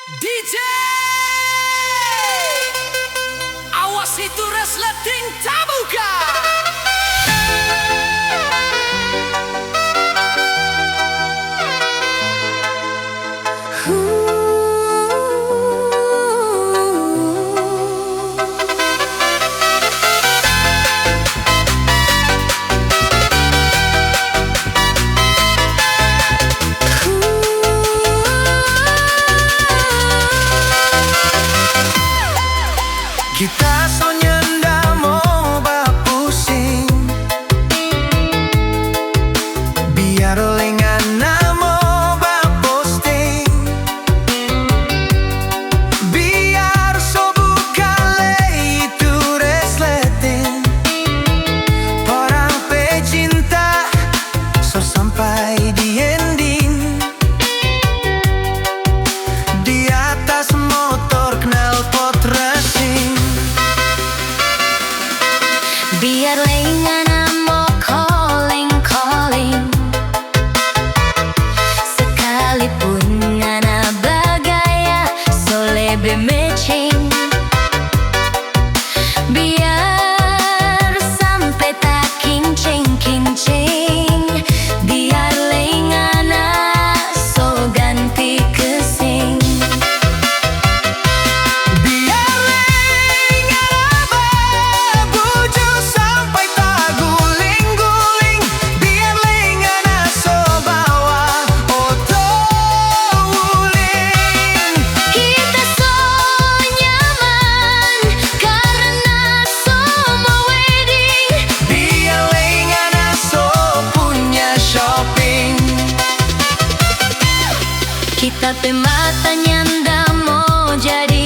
DJ awas itu resleting tabuka. Kita so nyenda mau bapusing biar lengana mau baposting biar so bukale itu resleting orang pecinta so sampai di ending di atas motor knalpot racing. Biar lengana mau calling sekalipun ngana bagaya so lebih matching. Biar sampai tak kincing biar lengana so ganti kesing. Kita pe matanya ndak mau jadi